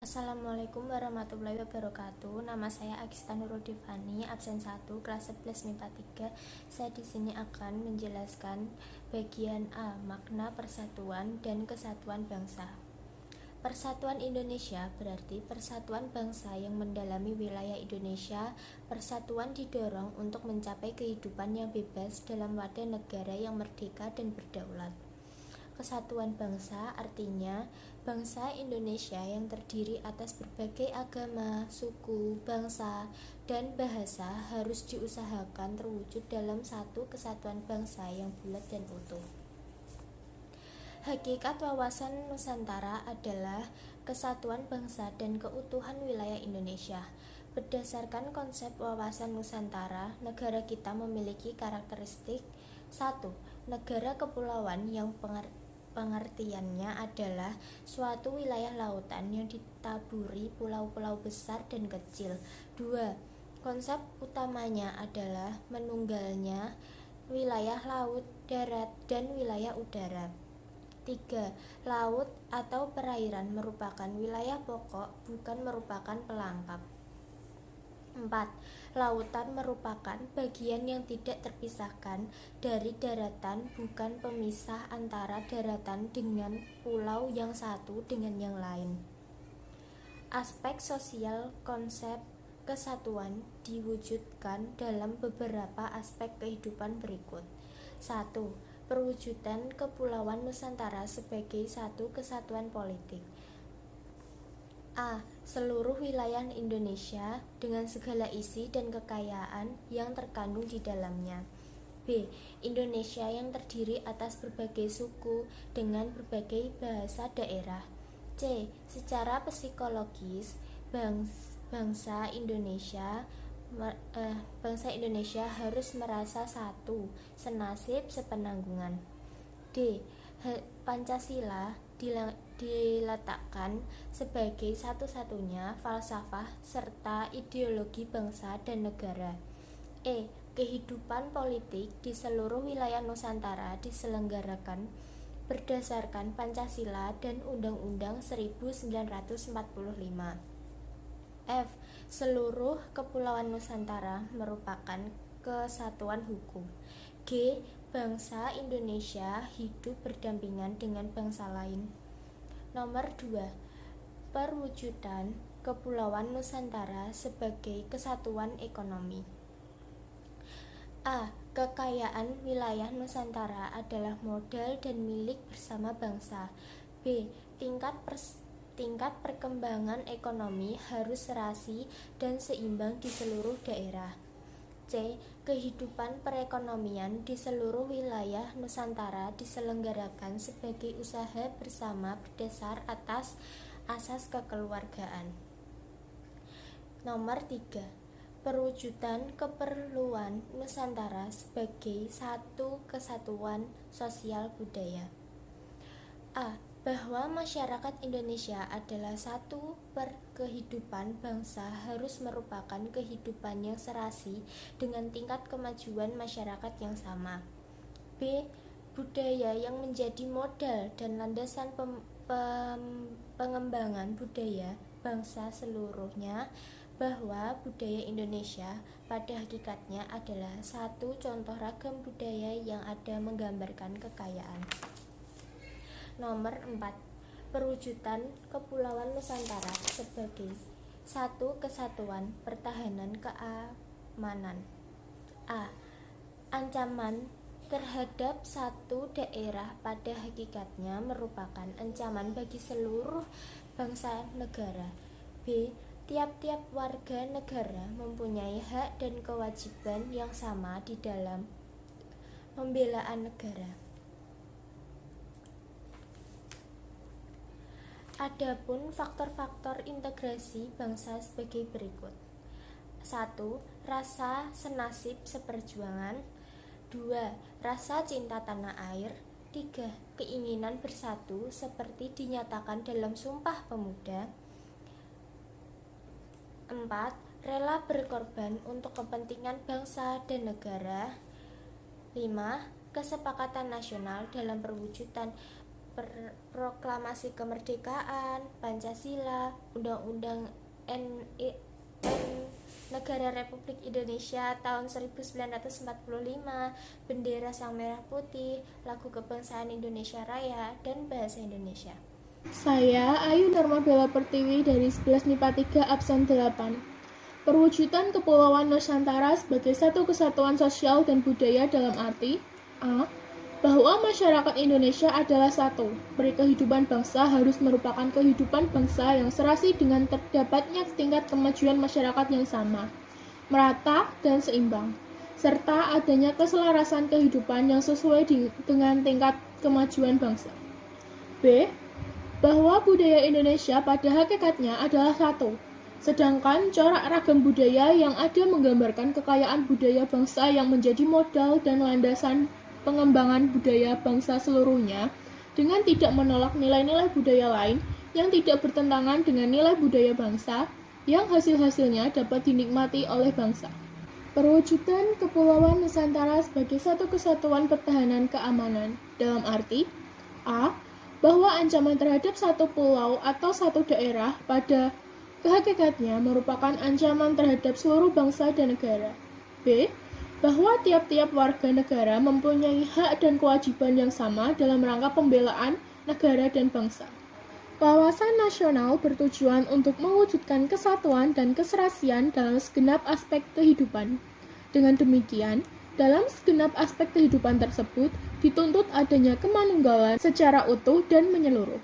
Assalamualaikum warahmatullahi wabarakatuh. Nama saya Agista Nurul Divani, absen 1, kelas 11 MIPA 3. Saya di sini akan menjelaskan bagian A, makna persatuan dan kesatuan bangsa. Persatuan Indonesia berarti persatuan bangsa yang mendalami wilayah Indonesia. Persatuan didorong untuk mencapai kehidupan yang bebas dalam wadah negara yang merdeka dan berdaulat. Kesatuan bangsa artinya bangsa Indonesia yang terdiri atas berbagai agama, suku, bangsa, dan bahasa harus diusahakan terwujud dalam satu kesatuan bangsa yang bulat dan utuh. Hakikat wawasan Nusantara adalah kesatuan bangsa dan keutuhan wilayah Indonesia. Berdasarkan konsep wawasan Nusantara, negara kita memiliki karakteristik 1. Negara kepulauan yang pengertiannya adalah suatu wilayah lautan yang ditaburi pulau-pulau besar dan kecil. 2. Konsep utamanya adalah menunggalnya wilayah laut, darat, dan wilayah udara. 3. Laut atau perairan merupakan wilayah pokok, bukan merupakan pelengkap. 4. Lautan merupakan bagian yang tidak terpisahkan dari daratan, bukan pemisah antara daratan dengan pulau yang satu dengan yang lain. Aspek sosial konsep kesatuan diwujudkan dalam beberapa aspek kehidupan berikut. 1. Perwujudan Kepulauan Nusantara sebagai satu kesatuan politik. A. Seluruh wilayah Indonesia dengan segala isi dan kekayaan yang terkandung di dalamnya. B. Indonesia yang terdiri atas berbagai suku dengan berbagai bahasa daerah. C. Secara psikologis, bangsa Indonesia harus merasa satu, senasib, sepenanggungan. D. Pancasila diletakkan sebagai satu-satunya falsafah serta ideologi bangsa dan negara. E. Kehidupan politik di seluruh wilayah Nusantara diselenggarakan berdasarkan Pancasila dan Undang-Undang 1945. F. Seluruh kepulauan Nusantara merupakan kesatuan hukum. G. Bangsa Indonesia hidup berdampingan dengan bangsa lain. Nomor 2. Perwujudan Kepulauan Nusantara sebagai kesatuan ekonomi. A. Kekayaan wilayah Nusantara adalah modal dan milik bersama bangsa. B. Tingkat perkembangan ekonomi harus serasi dan seimbang di seluruh daerah. C. Kehidupan perekonomian di seluruh wilayah Nusantara diselenggarakan sebagai usaha bersama berdasar atas asas kekeluargaan. Nomor 3. Perwujudan keperluan Nusantara sebagai satu kesatuan sosial budaya. A. Bahwa masyarakat Indonesia adalah satu kehidupan bangsa harus merupakan kehidupan yang serasi dengan tingkat kemajuan masyarakat yang sama. B. Budaya yang menjadi modal dan landasan pengembangan budaya bangsa seluruhnya, bahwa budaya Indonesia pada hakikatnya adalah satu contoh ragam budaya yang ada menggambarkan kekayaan. Nomor 4. Perwujudan Kepulauan Nusantara sebagai satu kesatuan pertahanan keamanan. A. Ancaman terhadap satu daerah pada hakikatnya merupakan ancaman bagi seluruh bangsa negara. B. Tiap-tiap warga negara mempunyai hak dan kewajiban yang sama di dalam pembelaan negara. Adapun faktor-faktor integrasi bangsa sebagai berikut. 1. Rasa senasib seperjuangan. 2. Rasa cinta tanah air. 3. Keinginan bersatu seperti dinyatakan dalam Sumpah Pemuda. 4. Rela berkorban untuk kepentingan bangsa dan negara. 5. Kesepakatan nasional dalam perwujudan Proklamasi Kemerdekaan, Pancasila, Undang-Undang Negara Republik Indonesia tahun 1945, bendera Sang Merah Putih, lagu kebangsaan Indonesia Raya, dan bahasa Indonesia. Saya Ayu Dharma Bella Pertiwi dari 11 MIPA 3 absen 8. Perwujudan Kepulauan Nusantara sebagai satu kesatuan sosial dan budaya dalam arti A. Bahwa masyarakat Indonesia adalah satu. Berkehidupan bangsa harus merupakan kehidupan bangsa yang serasi dengan terdapatnya tingkat kemajuan masyarakat yang sama, merata dan seimbang, serta adanya keselarasan kehidupan yang sesuai dengan tingkat kemajuan bangsa. B. Bahwa budaya Indonesia pada hakikatnya adalah satu, sedangkan corak ragam budaya yang ada menggambarkan kekayaan budaya bangsa yang menjadi modal dan landasan pengembangan budaya bangsa seluruhnya, dengan tidak menolak nilai-nilai budaya lain yang tidak bertentangan dengan nilai budaya bangsa, yang hasil-hasilnya dapat dinikmati oleh bangsa. Perwujudan Kepulauan Nusantara sebagai satu kesatuan pertahanan keamanan, dalam arti A. Bahwa ancaman terhadap satu pulau atau satu daerah pada kehakikatnya merupakan ancaman terhadap seluruh bangsa dan negara. B. Bahwa tiap-tiap warga negara mempunyai hak dan kewajiban yang sama dalam rangka pembelaan negara dan bangsa. Wawasan nasional bertujuan untuk mewujudkan kesatuan dan keserasian dalam segenap aspek kehidupan. Dengan demikian, dalam segenap aspek kehidupan tersebut, dituntut adanya kemanunggalan secara utuh dan menyeluruh.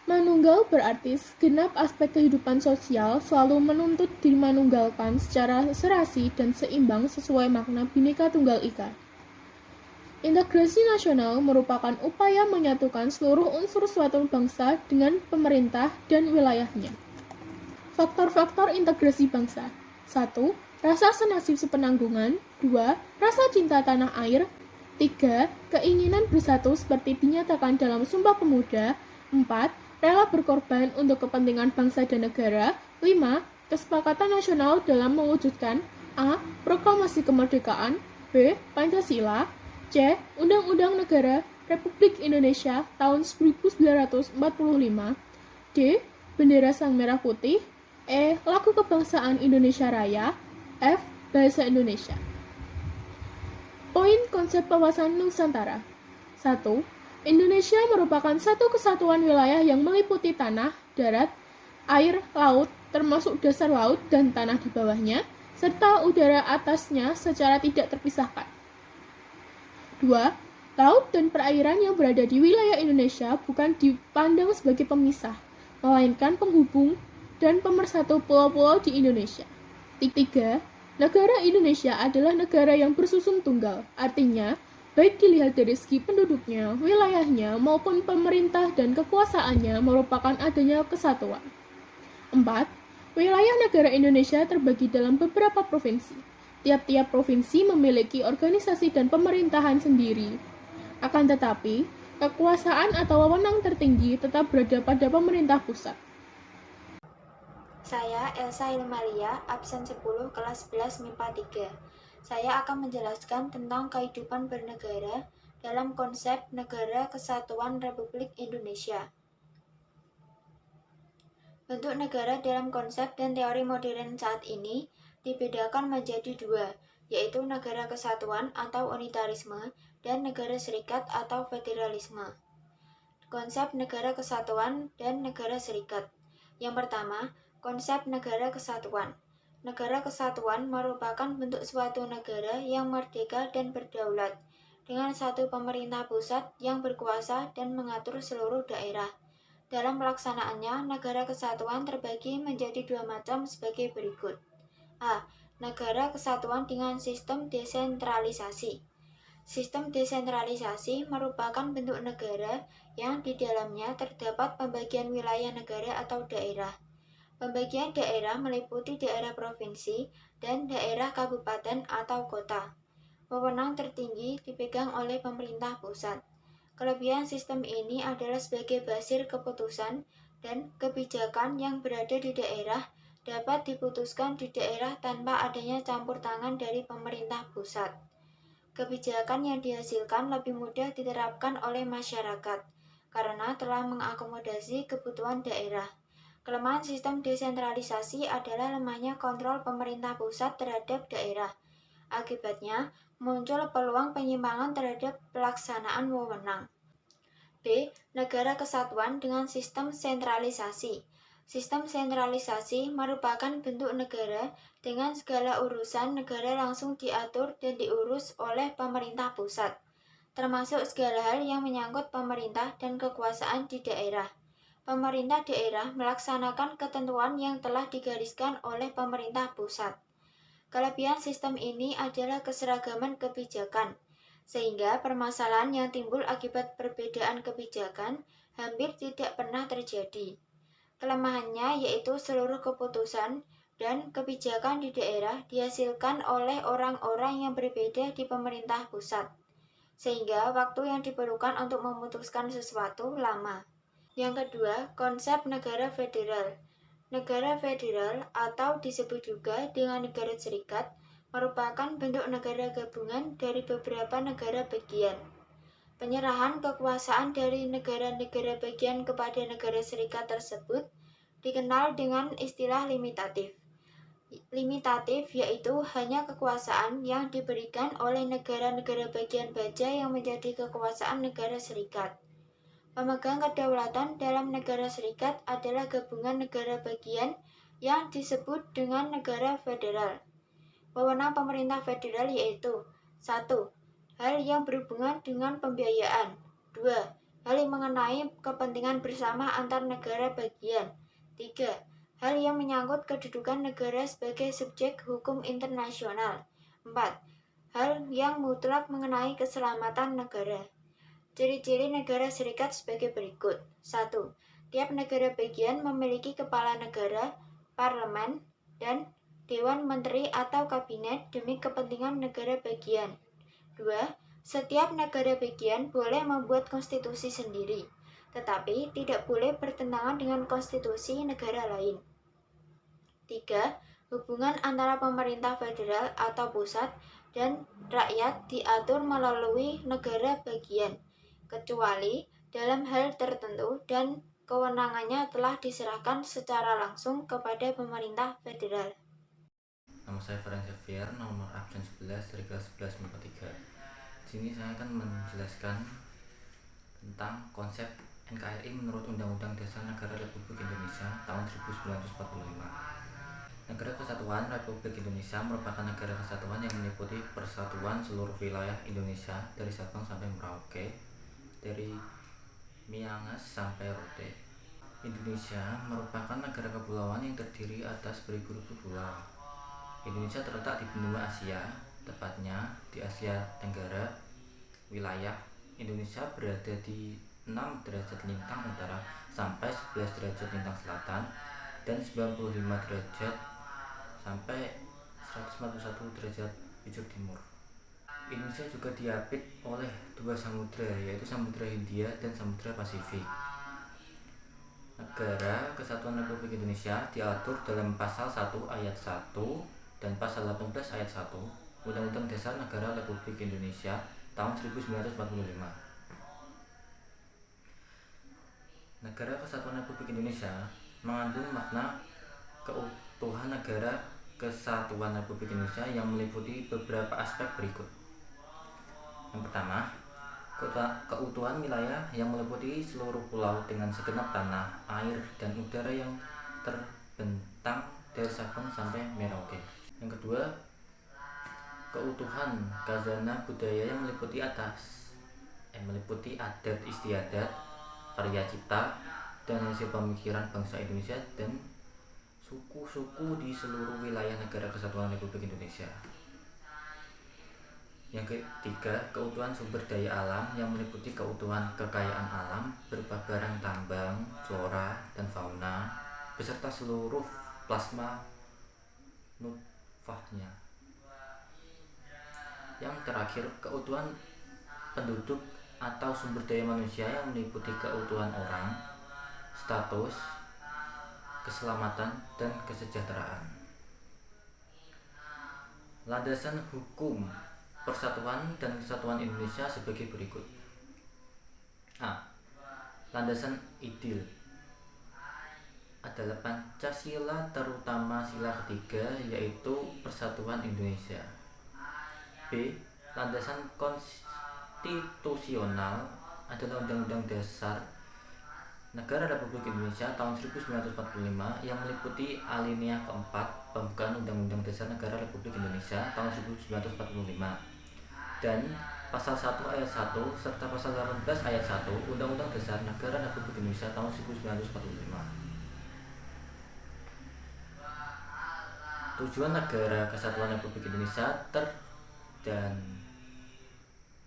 Manunggal berarti segenap aspek kehidupan sosial selalu menuntut dimanunggalkan secara serasi dan seimbang sesuai makna Bhinneka Tunggal Ika. Integrasi nasional merupakan upaya menyatukan seluruh unsur suatu bangsa dengan pemerintah dan wilayahnya. Faktor-faktor integrasi bangsa. 1. Rasa senasib sepenanggungan. 2. Rasa cinta tanah air. 3. Keinginan bersatu seperti dinyatakan dalam Sumpah Pemuda. 4. Rela berkorban untuk kepentingan bangsa dan negara. 5. Kesepakatan nasional dalam mewujudkan A. Proklamasi Kemerdekaan. B. Pancasila. C. Undang-Undang Negara Republik Indonesia tahun 1945. D. Bendera Sang Merah Putih. E. Lagu Kebangsaan Indonesia Raya. F. Bahasa Indonesia. Poin konsep wawasan Nusantara. 1. Indonesia merupakan satu kesatuan wilayah yang meliputi tanah, darat, air, laut, termasuk dasar laut dan tanah di bawahnya, serta udara atasnya secara tidak terpisahkan. 2. Laut dan perairan yang berada di wilayah Indonesia bukan dipandang sebagai pemisah, melainkan penghubung dan pemersatu pulau-pulau di Indonesia. 3. Negara Indonesia adalah negara yang bersusun tunggal, artinya, baik dilihat dari segi penduduknya, wilayahnya, maupun pemerintah dan kekuasaannya merupakan adanya kesatuan. 4. Wilayah negara Indonesia terbagi dalam beberapa provinsi. Tiap-tiap provinsi memiliki organisasi dan pemerintahan sendiri. Akan tetapi, kekuasaan atau wewenang tertinggi tetap berada pada pemerintah pusat. Saya Elsa Ilmaria, absen 10, kelas 11 MIPA 3. Saya akan menjelaskan tentang kehidupan bernegara dalam konsep Negara Kesatuan Republik Indonesia. Bentuk negara dalam konsep dan teori modern saat ini dibedakan menjadi dua, yaitu negara kesatuan atau unitarisme dan negara serikat atau federalisme. Konsep negara kesatuan dan negara serikat. Yang pertama, konsep negara kesatuan. Negara kesatuan merupakan bentuk suatu negara yang merdeka dan berdaulat, dengan satu pemerintah pusat yang berkuasa dan mengatur seluruh daerah. Dalam pelaksanaannya, negara kesatuan terbagi menjadi dua macam sebagai berikut. A. Negara kesatuan dengan sistem desentralisasi. Sistem desentralisasi merupakan bentuk negara yang di dalamnya terdapat pembagian wilayah negara atau daerah. Pembagian daerah meliputi daerah provinsi dan daerah kabupaten atau kota. Wewenang tertinggi dipegang oleh pemerintah pusat. Kelebihan sistem ini adalah sebagai basir keputusan dan kebijakan yang berada di daerah dapat diputuskan di daerah tanpa adanya campur tangan dari pemerintah pusat. Kebijakan yang dihasilkan lebih mudah diterapkan oleh masyarakat karena telah mengakomodasi kebutuhan daerah. Kelemahan sistem desentralisasi adalah lemahnya kontrol pemerintah pusat terhadap daerah. Akibatnya, muncul peluang penyimpangan terhadap pelaksanaan wewenang. B. Negara kesatuan dengan sistem sentralisasi. Sistem sentralisasi merupakan bentuk negara dengan segala urusan negara langsung diatur dan diurus oleh pemerintah pusat, termasuk segala hal yang menyangkut pemerintah dan kekuasaan di daerah. Pemerintah daerah melaksanakan ketentuan yang telah digariskan oleh pemerintah pusat. Kelebihan sistem ini adalah keseragaman kebijakan, sehingga permasalahan yang timbul akibat perbedaan kebijakan hampir tidak pernah terjadi. Kelemahannya yaitu seluruh keputusan dan kebijakan di daerah dihasilkan oleh orang-orang yang berbeda di pemerintah pusat, sehingga waktu yang diperlukan untuk memutuskan sesuatu lama. Yang kedua, konsep negara federal. Negara federal atau disebut juga dengan negara serikat merupakan bentuk negara gabungan dari beberapa negara bagian. Penyerahan kekuasaan dari negara-negara bagian kepada negara serikat tersebut dikenal dengan istilah limitatif. Limitatif yaitu hanya kekuasaan yang diberikan oleh negara-negara bagian baja yang menjadi kekuasaan negara serikat. Pemegang kedaulatan dalam negara serikat adalah gabungan negara bagian yang disebut dengan negara federal. Wewenang pemerintah federal yaitu 1. Hal yang berhubungan dengan pembiayaan. 2. Hal yang mengenai kepentingan bersama antar negara bagian. 3. Hal yang menyangkut kedudukan negara sebagai subjek hukum internasional. 4. Hal yang mutlak mengenai keselamatan negara. Ciri-ciri negara serikat sebagai berikut. 1. Tiap negara bagian memiliki kepala negara, parlemen, dan dewan menteri atau kabinet demi kepentingan negara bagian. 2. Setiap negara bagian boleh membuat konstitusi sendiri, tetapi tidak boleh bertentangan dengan konstitusi negara lain. 3. Hubungan antara pemerintah federal atau pusat dan rakyat diatur melalui negara bagian, kecuali dalam hal tertentu dan kewenangannya telah diserahkan secara langsung kepada pemerintah federal. Nama saya Farhan Xavier, nomor absen 11 dari kelas 11 MIPA 3. Di sini saya akan menjelaskan tentang konsep NKRI menurut Undang-Undang Dasar Negara Republik Indonesia tahun 1945. Negara Kesatuan Republik Indonesia merupakan negara kesatuan yang meliputi persatuan seluruh wilayah Indonesia dari Sabang sampai Merauke, dari Miangas sampai Rote. Indonesia merupakan negara kepulauan yang terdiri atas beribu-ribu pulau. Indonesia terletak di benua Asia, tepatnya di Asia Tenggara. Wilayah Indonesia berada di 6 derajat lintang utara sampai 11 derajat lintang selatan dan 95 derajat sampai 141 derajat bujur timur. Indonesia juga diapit oleh 2 samudra, yaitu Samudra Hindia dan Samudra Pasifik. Negara Kesatuan Republik Indonesia diatur dalam pasal 1 ayat 1 dan pasal 18 ayat 1 Undang-Undang Dasar Negara Republik Indonesia tahun 1945. Negara Kesatuan Republik Indonesia mengandung makna keutuhan negara Kesatuan Republik Indonesia yang meliputi beberapa aspek berikut. Yang pertama, keutuhan wilayah yang meliputi seluruh pulau dengan segenap tanah, air, dan udara yang terbentang dari Sabang sampai Merauke. Yang kedua, keutuhan khazanah budaya yang meliputi adat istiadat, karya cipta, dan hasil pemikiran bangsa Indonesia dan suku-suku di seluruh wilayah negara Kesatuan Republik Indonesia. Yang ketiga, keutuhan sumber daya alam yang meliputi keutuhan kekayaan alam berupa barang tambang, flora, dan fauna, beserta seluruh plasma nutfahnya. Yang terakhir, keutuhan penduduk atau sumber daya manusia yang meliputi keutuhan orang, status, keselamatan, dan kesejahteraan. Landasan hukum Persatuan dan Kesatuan Indonesia sebagai berikut. A. Landasan ideal adalah Pancasila, terutama sila ketiga, yaitu Persatuan Indonesia. B. Landasan konstitusional adalah Undang-Undang Dasar Negara Republik Indonesia tahun 1945 yang meliputi alinea keempat pembukaan Undang-Undang Dasar Negara Republik Indonesia tahun 1945 dan pasal 1 ayat 1 serta pasal 18 ayat 1 Undang-Undang Dasar Negara Republik Indonesia tahun 1945. Tujuan Negara Kesatuan Republik Indonesia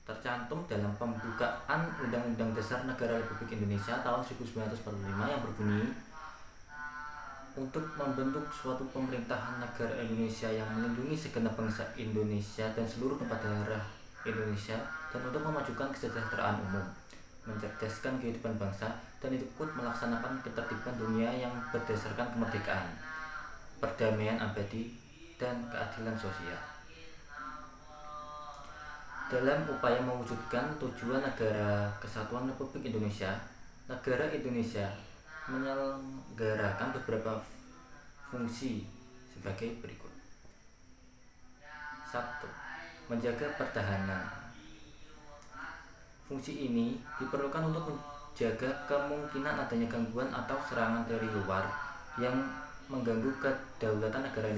tercantum dalam pembukaan Undang-Undang Dasar Negara Republik Indonesia tahun 1945 yang berbunyi, untuk membentuk suatu pemerintahan negara Indonesia yang melindungi segenap bangsa Indonesia dan seluruh tempat daerah Indonesia, dan untuk memajukan kesejahteraan umum, mencerdaskan kehidupan bangsa, dan ikut melaksanakan ketertiban dunia yang berdasarkan kemerdekaan, perdamaian abadi, dan keadilan sosial. Dalam upaya mewujudkan tujuan Negara Kesatuan Republik Indonesia, negara Indonesia menyelenggarakan beberapa fungsi sebagai berikut. 1. Menjaga pertahanan. Fungsi ini diperlukan untuk menjaga kemungkinan adanya gangguan atau serangan dari luar yang mengganggu kedaulatan negara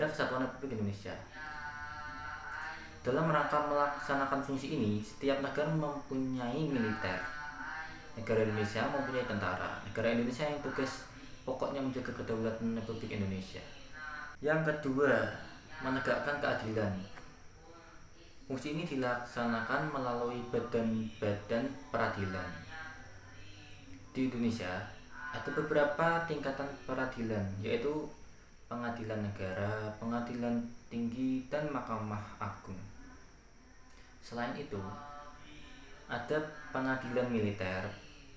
Kesatuan Republik Indonesia. Dalam rangka melaksanakan fungsi ini, setiap negara mempunyai militer. Negara Indonesia mempunyai tentara. Negara Indonesia yang tugas pokoknya menjaga kedaulatan Republik Indonesia. Yang kedua, menegakkan keadilan. Fungsi ini dilaksanakan melalui badan-badan peradilan. Di Indonesia ada beberapa tingkatan peradilan, yaitu Pengadilan Negara, Pengadilan Tinggi, dan Mahkamah Agung. Selain itu, ada pengadilan militer,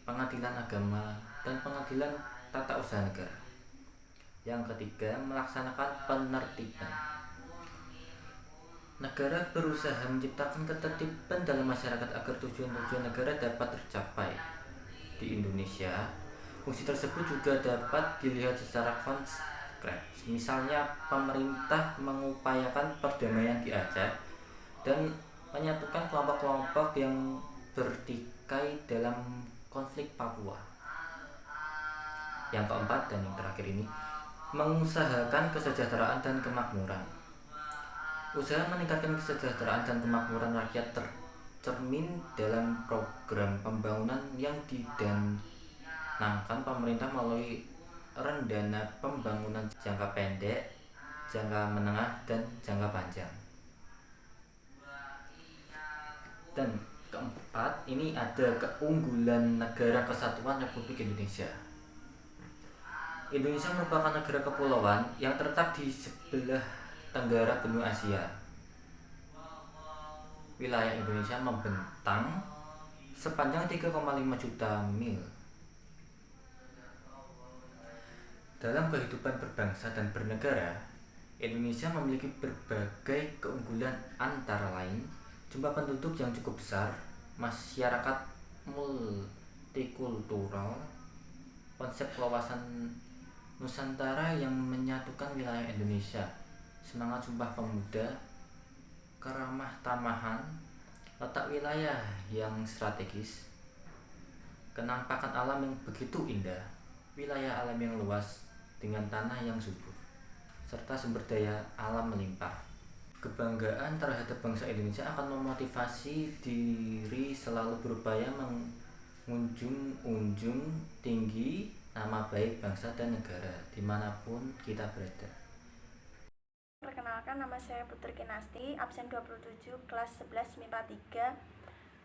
pengadilan agama, dan pengadilan tata usaha negara. Yang ketiga, melaksanakan penertiban. Negara berusaha menciptakan ketertiban dalam masyarakat agar tujuan-tujuan negara dapat tercapai. Di Indonesia, fungsi tersebut juga dapat dilihat secara konkret. Misalnya, pemerintah mengupayakan perdamaian di Aceh dan menyatukan kelompok-kelompok yang bertikai dalam konflik Papua. Yang keempat dan yang terakhir ini, mengusahakan kesejahteraan dan kemakmuran. Usaha meningkatkan kesejahteraan dan kemakmuran rakyat tercermin dalam program pembangunan yang didanangkan pemerintah melalui rencana pembangunan jangka pendek, jangka menengah, dan jangka panjang. Dan keempat, ini ada keunggulan Negara Kesatuan Republik Indonesia. Indonesia merupakan negara kepulauan yang terletak di sebelah tenggara benua Asia. Wilayah Indonesia membentang sepanjang 3,5 juta mil. Dalam kehidupan berbangsa dan bernegara, Indonesia memiliki berbagai keunggulan, antara lain jumlah penduduk yang cukup besar, masyarakat multikultural, konsep wawasan Nusantara yang menyatukan wilayah Indonesia, semangat Sumpah Pemuda, keramah tamahan, letak wilayah yang strategis, kenampakan alam yang begitu indah, wilayah alam yang luas dengan tanah yang subur, serta sumber daya alam melimpah. Kebanggaan terhadap bangsa Indonesia akan memotivasi diri selalu berupaya mengunjung tinggi nama baik bangsa dan negara dimanapun kita berada. Perkenalkan, nama saya Putri Kinasti, absen 27, kelas 11 MIPA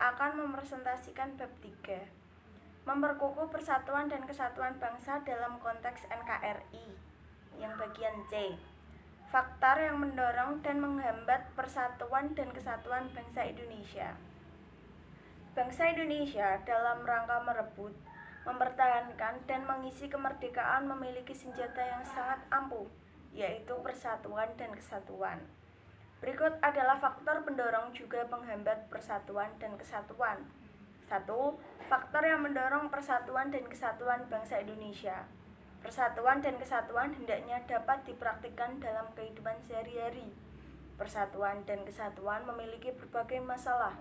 3, akan mepresentasikan bab 3, memperkukuh persatuan dan kesatuan bangsa dalam konteks NKRI, yang bagian C. Faktor yang mendorong dan menghambat persatuan dan kesatuan bangsa Indonesia. Bangsa Indonesia dalam rangka merebut, mempertahankan, dan mengisi kemerdekaan memiliki senjata yang sangat ampuh, yaitu persatuan dan kesatuan. Berikut adalah faktor pendorong juga penghambat persatuan dan kesatuan. 1. Faktor yang mendorong persatuan dan kesatuan bangsa Indonesia. Persatuan dan kesatuan hendaknya dapat dipraktikkan dalam kehidupan sehari-hari. Persatuan dan kesatuan memiliki berbagai masalah.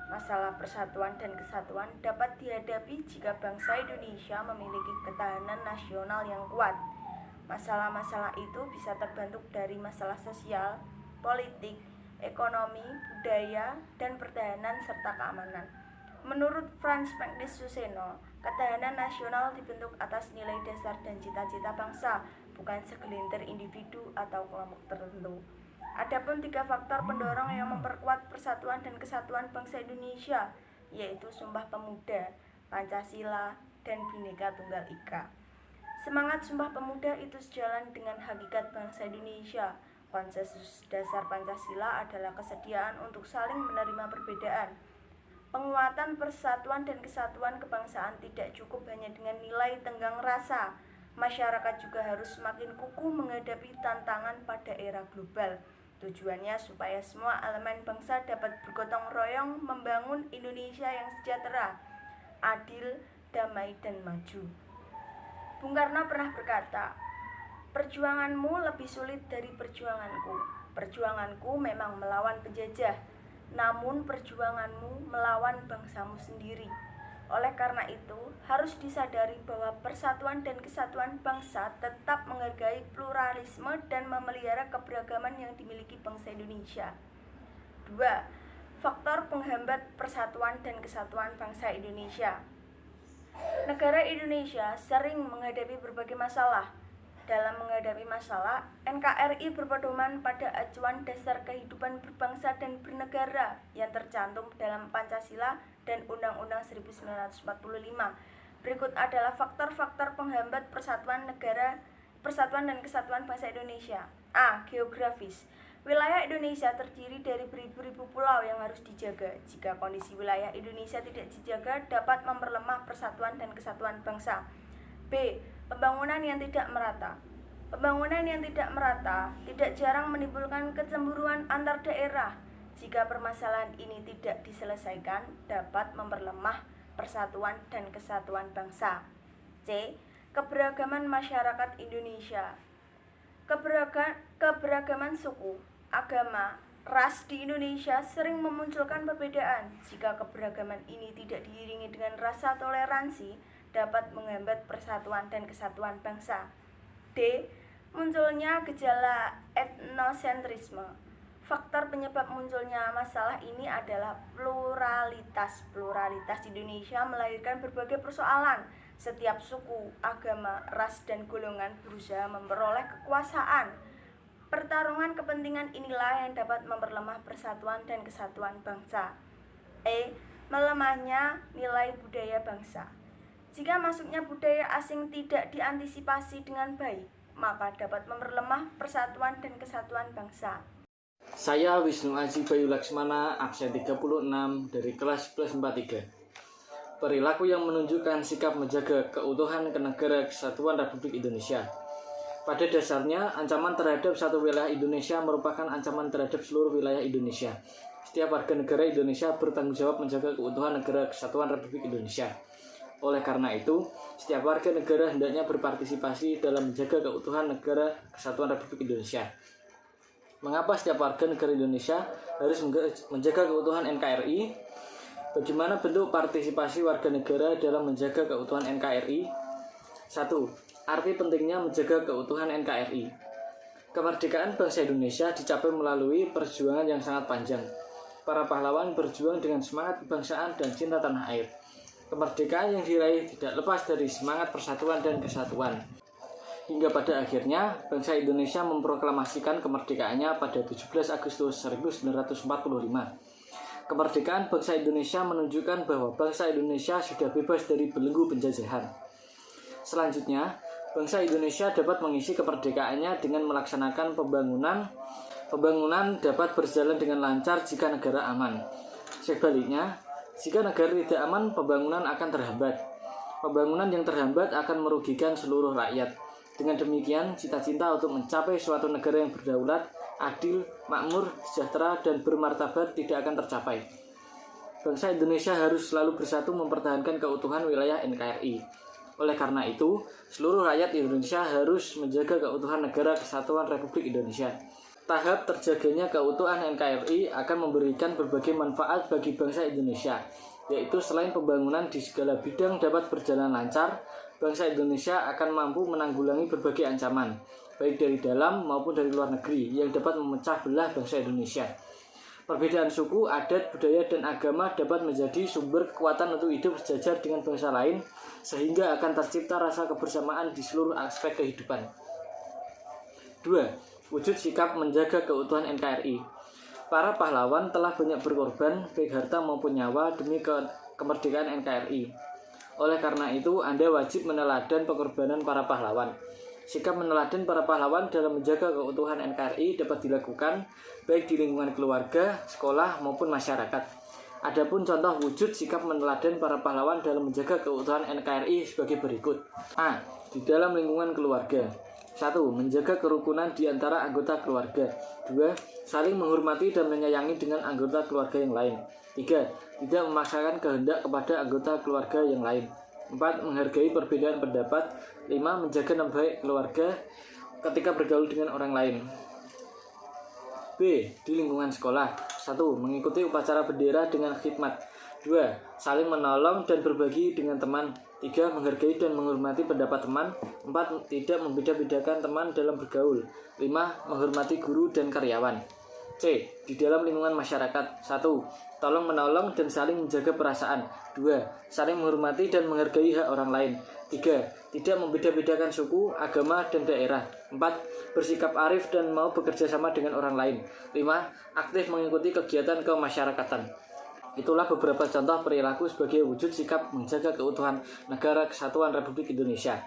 Masalah persatuan dan kesatuan dapat dihadapi jika bangsa Indonesia memiliki ketahanan nasional yang kuat. Masalah-masalah itu bisa terbentuk dari masalah sosial, politik, ekonomi, budaya, dan pertahanan serta keamanan. Menurut Frans Magnus Suseno, ketahanan nasional dibentuk atas nilai dasar dan cita-cita bangsa, bukan segelintir individu atau kelompok tertentu. Adapun 3 faktor pendorong yang memperkuat persatuan dan kesatuan bangsa Indonesia, yaitu Sumpah Pemuda, Pancasila, dan Bhinneka Tunggal Ika. Semangat Sumpah Pemuda itu sejalan dengan hakikat bangsa Indonesia. Konsensus dasar Pancasila adalah kesediaan untuk saling menerima perbedaan. Penguatan persatuan dan kesatuan kebangsaan tidak cukup hanya dengan nilai tenggang rasa. Masyarakat juga harus semakin kukuh menghadapi tantangan pada era global. Tujuannya supaya semua elemen bangsa dapat bergotong royong membangun Indonesia yang sejahtera, adil, damai, dan maju. Bung Karno pernah berkata, "Perjuanganmu lebih sulit dari perjuanganku. Perjuanganku memang melawan penjajah, namun perjuanganmu melawan bangsamu sendiri." Oleh karena itu, harus disadari bahwa persatuan dan kesatuan bangsa tetap menghargai pluralisme dan memelihara keberagaman yang dimiliki bangsa Indonesia. 2. Faktor penghambat persatuan dan kesatuan bangsa Indonesia. Negara Indonesia sering menghadapi berbagai masalah. Dalam menghadapi masalah, NKRI berpedoman pada acuan dasar kehidupan berbangsa dan bernegara yang tercantum dalam Pancasila dan Undang-Undang 1945. Berikut adalah faktor-faktor penghambat persatuan dan kesatuan bangsa Indonesia. A. Geografis. Wilayah Indonesia terdiri dari beribu-ribu pulau yang harus dijaga. Jika kondisi wilayah Indonesia tidak dijaga, dapat memperlemah persatuan dan kesatuan bangsa. B. Pembangunan yang tidak merata. Pembangunan yang tidak merata tidak jarang menimbulkan kecemburuan antar daerah. Jika permasalahan ini tidak diselesaikan, dapat memperlemah persatuan dan kesatuan bangsa. C. Keberagaman masyarakat Indonesia. Keberagaman suku, agama, ras di Indonesia sering memunculkan perbedaan. Jika keberagaman ini tidak diiringi dengan rasa toleransi, dapat menghambat persatuan dan kesatuan bangsa. D. Munculnya gejala etnosentrisme. Faktor penyebab munculnya masalah ini adalah pluralitas. Pluralitas di Indonesia melahirkan berbagai persoalan. Setiap suku, agama, ras, dan golongan berusaha memperoleh kekuasaan. Pertarungan kepentingan inilah yang dapat memperlemah persatuan dan kesatuan bangsa. E. Melemahnya nilai budaya bangsa. Jika masuknya budaya asing tidak diantisipasi dengan baik, maka dapat memperlemah persatuan dan kesatuan bangsa. Saya Wisnu Aji Bayu Laksmana, absen 36 dari kelas 1143. Perilaku yang menunjukkan sikap menjaga keutuhan negara kesatuan Republik Indonesia. Pada dasarnya, ancaman terhadap satu wilayah Indonesia merupakan ancaman terhadap seluruh wilayah Indonesia. Setiap warga negara Indonesia bertanggung jawab menjaga keutuhan negara kesatuan Republik Indonesia. Oleh karena itu, setiap warga negara hendaknya berpartisipasi dalam menjaga keutuhan negara kesatuan Republik Indonesia. Mengapa setiap warga negara Indonesia harus menjaga keutuhan NKRI? Bagaimana bentuk partisipasi warga negara dalam menjaga keutuhan NKRI? 1. Arti pentingnya menjaga keutuhan NKRI. Kemerdekaan bangsa Indonesia dicapai melalui perjuangan yang sangat panjang. Para pahlawan berjuang dengan semangat kebangsaan dan cinta tanah air. Kemerdekaan yang diraih tidak lepas dari semangat persatuan dan kesatuan. Hingga pada akhirnya, bangsa Indonesia memproklamasikan kemerdekaannya pada 17 Agustus 1945. Kemerdekaan bangsa Indonesia menunjukkan bahwa bangsa Indonesia sudah bebas dari belenggu penjajahan. Selanjutnya, bangsa Indonesia dapat mengisi kemerdekaannya dengan melaksanakan pembangunan. Pembangunan dapat berjalan dengan lancar jika negara aman. Sebaliknya, jika negara tidak aman, pembangunan akan terhambat. Pembangunan yang terhambat akan merugikan seluruh rakyat. Dengan demikian, cita-cita untuk mencapai suatu negara yang berdaulat adil, makmur, sejahtera, dan bermartabat tidak akan tercapai. Bangsa Indonesia harus selalu bersatu mempertahankan keutuhan wilayah NKRI. Oleh karena itu, seluruh rakyat Indonesia harus menjaga keutuhan negara kesatuan Republik Indonesia. Tahap terjaganya keutuhan NKRI akan memberikan berbagai manfaat bagi bangsa Indonesia, yaitu selain pembangunan di segala bidang dapat berjalan lancar, bangsa Indonesia akan mampu menanggulangi berbagai ancaman, baik dari dalam maupun dari luar negeri, yang dapat memecah belah bangsa Indonesia. Perbedaan suku, adat, budaya, dan agama dapat menjadi sumber kekuatan untuk hidup sejajar dengan bangsa lain, sehingga akan tercipta rasa kebersamaan di seluruh aspek kehidupan. 2. Wujud sikap menjaga keutuhan NKRI. Para pahlawan telah banyak berkorban, baik harta maupun nyawa, demi kemerdekaan NKRI. Oleh karena itu, Anda wajib meneladan pengorbanan para pahlawan. Sikap meneladan para pahlawan dalam menjaga keutuhan NKRI dapat dilakukan baik di lingkungan keluarga, sekolah, maupun masyarakat. Adapun contoh wujud sikap meneladan para pahlawan dalam menjaga keutuhan NKRI sebagai berikut. A. Di dalam lingkungan keluarga. 1. Menjaga kerukunan di antara anggota keluarga. 2. Saling menghormati dan menyayangi dengan anggota keluarga yang lain. 3. Tidak memaksakan kehendak kepada anggota keluarga yang lain. 4. Menghargai perbedaan pendapat. 5. Menjaga nama baik keluarga ketika bergaul dengan orang lain. B. Di lingkungan sekolah. 1. Mengikuti upacara bendera dengan khidmat. 2. Saling menolong dan berbagi dengan teman. 3. Menghargai dan menghormati pendapat teman. 4. Tidak membeda-bedakan teman dalam bergaul. 5. Menghormati guru dan karyawan. C. Di dalam lingkungan masyarakat. 1. Tolong menolong dan saling menjaga perasaan. 2. Saling menghormati dan menghargai hak orang lain. 3. Tidak membeda-bedakan suku, agama, dan daerah. 4. Bersikap arif dan mau bekerja sama dengan orang lain. 5. Aktif mengikuti kegiatan kemasyarakatan. Itulah beberapa contoh perilaku sebagai wujud sikap menjaga keutuhan negara kesatuan Republik Indonesia.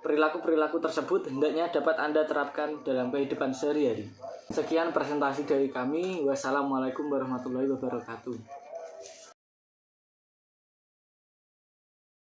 Perilaku-perilaku tersebut hendaknya dapat Anda terapkan dalam kehidupan sehari-hari. Sekian presentasi dari kami. Wassalamualaikum warahmatullahi wabarakatuh.